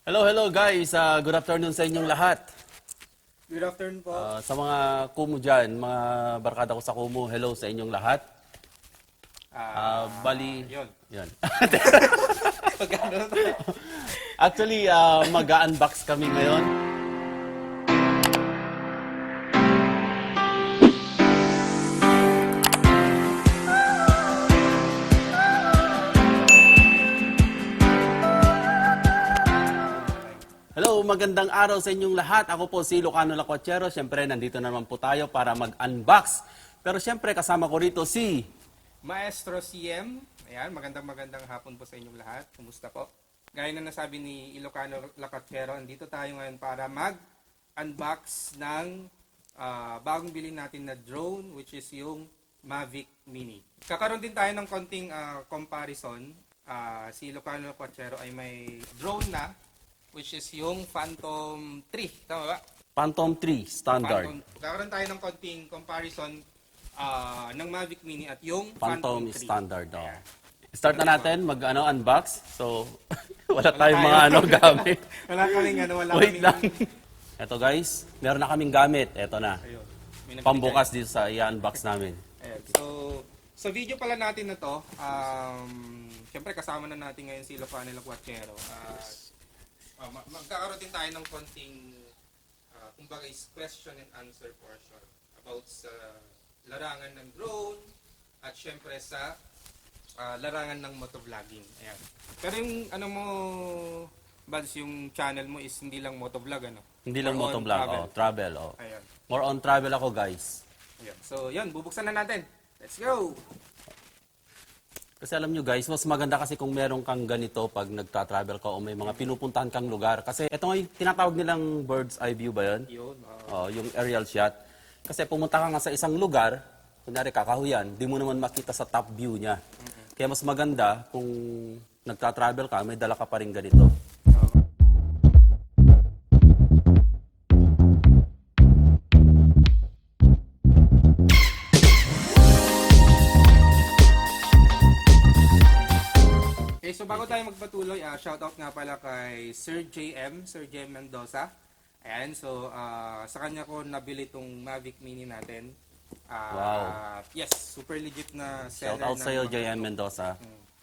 Hello, hello guys. Good afternoon sa inyong lahat. Good afternoon po. Sa mga Kumu dyan, mga barkada ko sa Kumu, hello sa inyong lahat. Bali, Yun. yan. Pagkano to? Actually, mag-unbox kami ngayon. Hello, magandang araw sa inyong lahat. Ako po si Ilocano Lacuachero. Siyempre, nandito naman po tayo para mag-unbox. Pero siyempre, kasama ko rito si... Maestro CM. Ayan, magandang hapon po sa inyong lahat. Kumusta po? Gaya na nasabi ni Ilocano Lacuachero, andito tayo ngayon para mag-unbox ng bagong bilhin natin na drone, which is yung Mavic Mini. Kakaroon din tayo ng konting comparison. Si Ilocano Lacuachero ay may drone na, which is yung Phantom 3. Tama ba? Phantom 3 Standard. Kakaroon tayo ng konting comparison ng Mavic Mini at yung Phantom 3. Standard. Oh. Ayan. Start na natin, mag-unbox. So, wala tayong mga gamit. Wala kaming Wait lang. Eto guys, meron na kaming gamit. Eto na. Ayun. May nagbigay. Pambukas dito sa i-unbox namin. Ayan. So, sa video pala natin na to, syempre kasama na natin ngayon si Ilocano Lacuachero. Magkakaroon din tayo ng konting kumbaga is question and answer portion about sa larangan ng drone at syempre sa larangan ng motovlogging. Ayan. Pero yung ano mo, Bads, yung channel mo is hindi lang motovlog, ano? Hindi lang More on motovlog, travel. travel. Oh. Ayan. More on travel ako guys. Ayan. So, yan, bubuksan na natin. Let's go! Kasi alam nyo guys, mas maganda kasi kung meron kang ganito pag nagta-travel ka o may mga pinupuntahan kang lugar. Kasi ito nga yung tinatawag nilang bird's eye view ba yun? Yun. Yung aerial shot. Kasi pumunta ka nga sa isang lugar, kunyari kakahuyan, di mo naman makita sa top view niya. Kaya mas maganda kung nagta-travel ka, may dala ka pa rin ganito. Okay, so bago tayo magpatuloy, shoutout nga pala kay Sir JM Mendoza. Ayan, so sa kanya ko nabili itong Mavic Mini natin. Wow. Yes, super legit na seller. Shout out ng sa'yo, mga- JM Mendoza.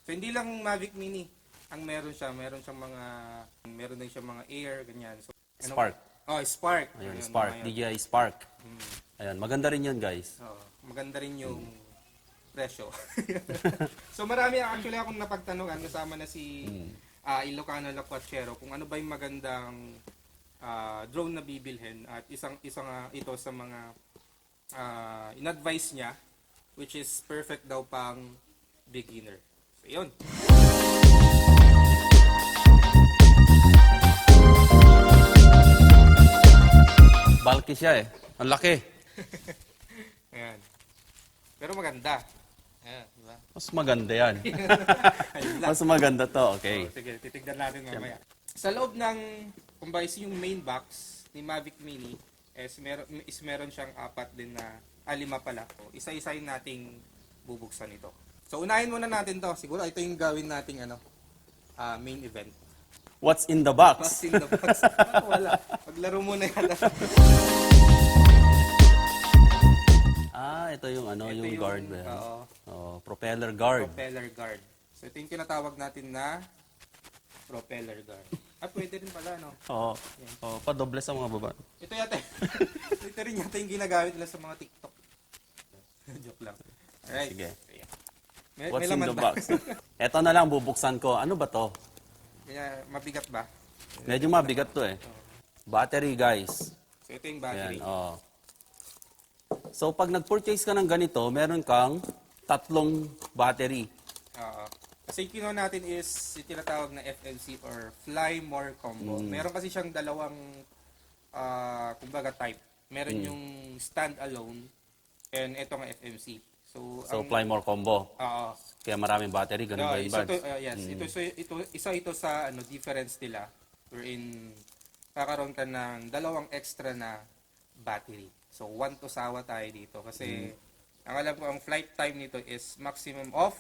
So hindi lang Mavic Mini ang meron siya, meron din siya mga air, ganyan. So, Spark. Oh, Spark. Ayun, Ayun, Spark. ayun. DJI Spark. Ayan, maganda rin yun guys. Maganda rin yung presyo. So marami actually akong napagtanungan kasama na si Ilocano Lacuachero kung ano ba yung magandang drone na bibilhin at isang ito sa mga in-advise niya, which is perfect daw pang beginner. So yun. Bulky siya eh. Ang laki. Ayan. Pero maganda. Ayan, diba? Mas maganda yan. Ayun lang. Mas maganda to, okay. Oh, sige, titignan natin mamaya. Sa loob ng, kung ba yung main box ni Mavic Mini, meron siyang apat din na, lima pala. So, isa-isayin nating bubuksan ito. So, unahin muna natin to. Siguro ito yung gawin nating main event. What's in the box? What's in the box? Wala. Paglaro muna yata. Ito yung Ito yung guard ba yan? Oo, Oh, propeller guard. propeller guard. So, ito yung tinatawag natin na propeller guard. Pwede rin pala, no? Oo. Oh, padoble sa mga baba. Ito yata. Ito rin yata yung ginagamit nila sa mga TikTok. Joke lang. Alright. Sige. Ayan. May What's in laman the ba? box? Ito na lang bubuksan ko. Ano ba to? Kaya mabigat ba? Medyo mabigat to eh. Battery guys. So ito yung battery. Ayan, oh. So pag nag-purchase ka ng ganito, meron kang 3 battery. Oo. Kasi yung kinuha natin is yung tinatawag na FMC or Fly More Combo. Meron kasi siyang dalawang kumbaga type. Meron yung stand-alone and ito nga FMC. So fly more combo. Oo. Kaya maraming battery, ganun ba yung Isa buds? yes, ito sa difference nila wherein kakaroon ka ng dalawang extra na battery. So 1 to sawa tayo dito kasi ang alam ko ang flight time nito is maximum of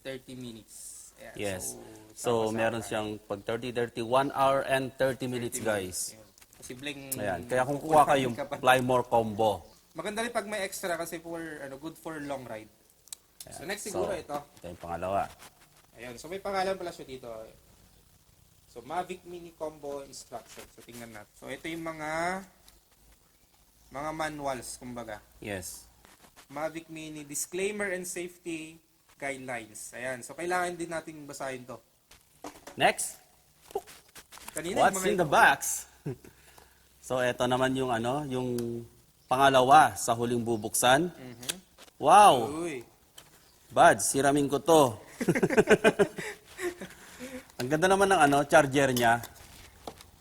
30 minutes. Ayan, Yes. sama-sama So, meron tayo. siyang pag 30-30, 1 hour and 30 minutes, guys. Ayan. Posibleng Ayan. Kaya kung kuha kayong ka pa. Fly More combo. Maganda rin pag may extra kasi good for long ride. So next So, siguro ito. ito yung pangalawa. Ayun, so may pangalan pala siya dito. So Mavic Mini Combo Instruction. So tingnan natin. So ito yung mga manuals kumbaga. Yes. Mavic Mini Disclaimer and Safety Guidelines. Ayan, so kailangan din nating basahin to. Next. Kanina What's yung in mga the box? So, ito naman yung yung pangalawa sa huling bubuksan. Wow! Uy. Bad, siramin ko to. Ang ganda naman ng charger niya.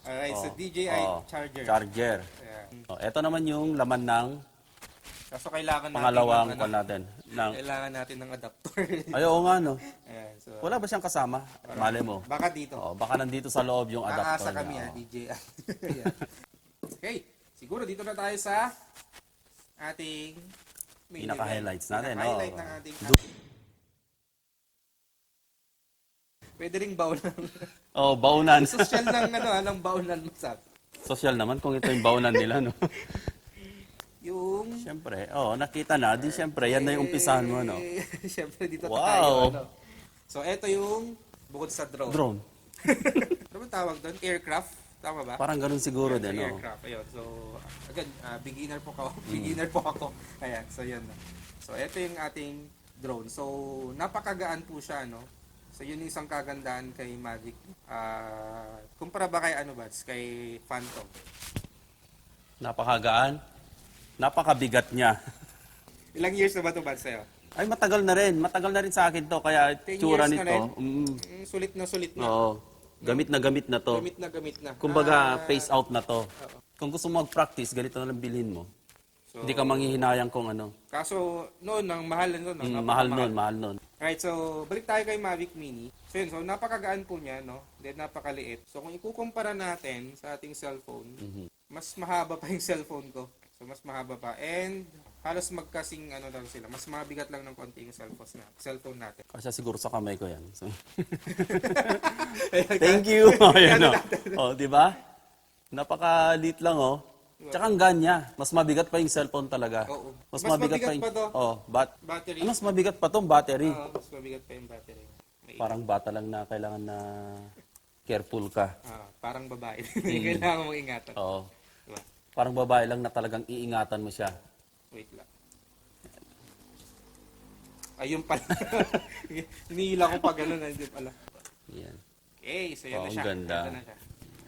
Alright, so Oh, DJI oh, charger. Charger. Ayan. Oh, ito naman yung laman ng Kaso kailangan natin pangalawang ng, kwan natin. kailangan natin ng adapter. Ay, oo nga, no? Ayan, so Wala ba siyang kasama? Mali mo. baka dito. Oh, baka nandito sa loob yung adapter Aasa kami niya. ha, DJI. Ayan. Okay, siguro dito na tayo sa ating main Pinaka-highlights event. natin, Pinaka-highlight oh. ng ating Pwede ring baunan. Oh, baunan. Social ng ng baunan mo sa Social naman kung ito yung baunan nila, no? yung Siyempre, nakita na. Di siyempre, yan na yung umpisahan mo, no? Siyempre dito Wow. tayo So ito yung bukod sa drone. Drone. Ano ba tawag doon? Aircraft? Tama ba? Parang ganun siguro So, din, no? aircraft. Ayun. So, again, beginner po ako. Beginner po ako. Ayan, so yan. So, ito yung ating drone. So, napakagaan po siya, no? So, yun yung isang kagandahan kay Mavic. Kumpara ba kay kay Phantom? Napakagaan. Napakabigat niya. Ilang years na ba ito, Bads, sa'yo? Ay, matagal na rin. Matagal na rin sa akin to. Kaya 10 tsura years na nito. rin? Sulit na sulit na. Oo. Gamit na to. Gamit na gamit na. Kumbaga, face out na to. Kung gusto mo mag-practice, ganito na lang bilhin mo. So, Hindi ka manghihinayang kung ano. Kaso, noon, ang mahal na noon. Mahal nun. Alright, so balik tayo kay Mavic Mini. So yun, so napakagaan po niya, no? Then napakaliit. So kung ikukumpara natin sa ating cellphone, mas mahaba pa yung cellphone ko. So mas mahaba pa. And halos magkasing lang sila. Mas mabigat lang ng konti yung cellphone natin. Kasi siguro sa kamay ko yan. So, thank you. Ayan, di ba? Napakalit lang, Tsaka ang ganya. Mas mabigat pa yung cellphone talaga. Oo. Mas Mas mabigat mabigat pa yung... pa to. Battery. Mas mabigat pa tong battery. Mas mabigat pa yung battery. Parang bata lang na kailangan na careful ka. Parang babae. Kailangan mong ingatan. Oo. Diba? Parang babae lang na talagang iingatan mo siya. Wait lang. Ayun pala. Hinihila ko pa gano'n. Hindi pala. Yan. Okay, so yan na Ang siya. ganda. Ito na siya.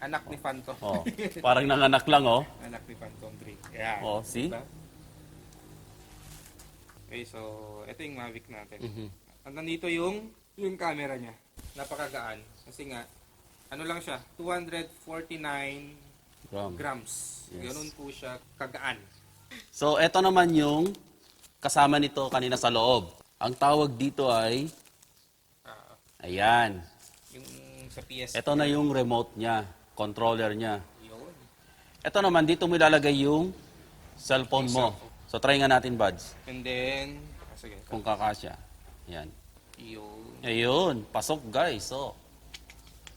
Anak ni Phantom. Parang nanganak lang, Anak ni Phantom 3. Yeah. See? Diba? Okay, so ito yung Mavic natin. Nandito yung camera niya. Napakagaan. Kasi nga, lang siya, 249 grams. Yes. Ganun po siya kagaan. So, eto naman yung kasama nito kanina sa loob. Ang tawag dito ay, ayan. Yung sa PS. Ito na yung remote niya, controller niya. Yun. Ito naman, dito mo ilalagay yung cellphone Yung mo. cellphone. So, try nga natin, buds, And then, sige. kung kakasya. Ayan. Yun. Ayun, pasok guys. So,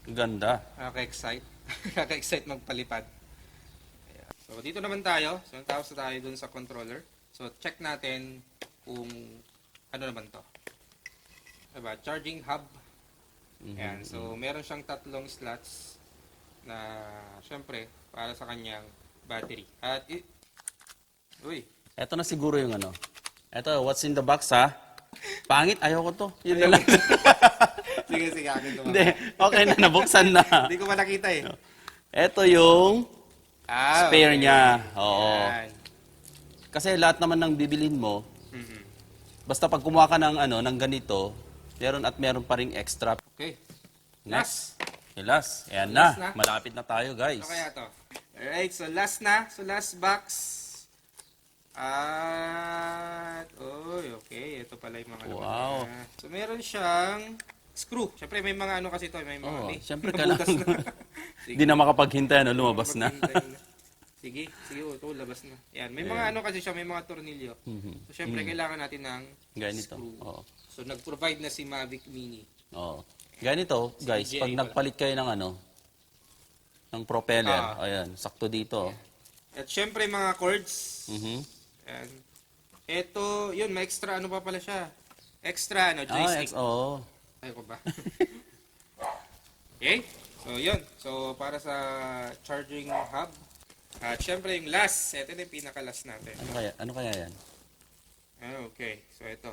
ganda. Nakaka-excite. Nakaka-excite magpalipad. Ayan. So, dito naman tayo. So, tapos tayo dun sa controller. So, check natin kung ano naman to. Diba? Charging hub. Ayan. So, meron siyang 3 slots na, syempre, para sa kanyang battery. At, uy. Ito na siguro yung ano. Ito, what's in the box, ha? Pangit, ayoko to. Yun na lang. Sige, akin ito. Hindi, okay na, nabuksan na. Hindi ko pa nakita eh. Ito yung spare okay. niya. Oo. Ayan. Kasi lahat naman ng bibilin mo, basta pag kumuha ka ng, ng ganito, meron pa ring extra. Okay. Next. Okay, last. Ayan Last na. na. Malapit na tayo, guys. Ano kaya to? Alright, so last na. So last box. At, okay. Ito pala yung mga laman Wow. niya. So meron siyang screw. Siyempre may mga kasi to. May mga, Oo, may, siyempre nabutas kailangan. na. Hindi na makapaghintay, lumabas na. Maghintay na. Sige, ito, labas na. Yan, may mga kasi siya, may mga tornilyo. So, syempre, kailangan natin ng Ganito. screw. Oo. So, nag-provide na si Mavic Mini Oo. Ganito, guys, CGA pag pala. nagpalit kayo ng ng propeller, ayan, sakto dito. At syempre mga cords. Mhm. Ayan. Ito, yun, may extra ano pa pala siya. Extra, joystick. Oo. Ay ko ba? Okay? So, yun. So, para sa charging hub. At syempre yung last. Ito na yung pinaka-last natin. Ano kaya yan? Okay. So, ito.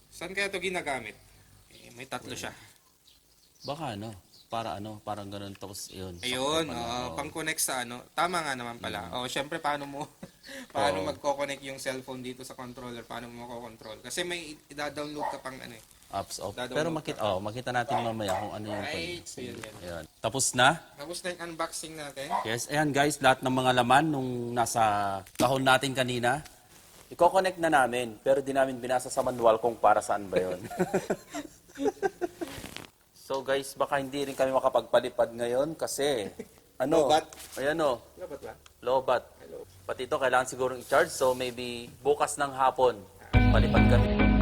Saan kaya ito ginagamit? May tatlo siya. Baka parang ganun, tapos yun. Ayun, sakto pala, oo. pang-connect sa Tama nga naman pala. Syempre, paano Oo. magko-connect yung cellphone dito sa controller? Paano mo mako-control? Kasi may i-download ka pang Apps off. Download Pero ka. makita natin mamaya kung ano yung Right. So, yun. Ayan. Tapos na. Tapos na yung unboxing natin. Yes, ayan guys, lahat ng mga laman nung nasa kahon natin kanina, i-connect na namin, pero di namin binasa sa manual kung para saan ba yun. So guys, baka hindi rin kami makapagpalipad ngayon kasi, Lobat. ayan o, Dapat ba? lobat. Pati ito kailangan siguro i-charge, so maybe bukas ng hapon, palipad kami.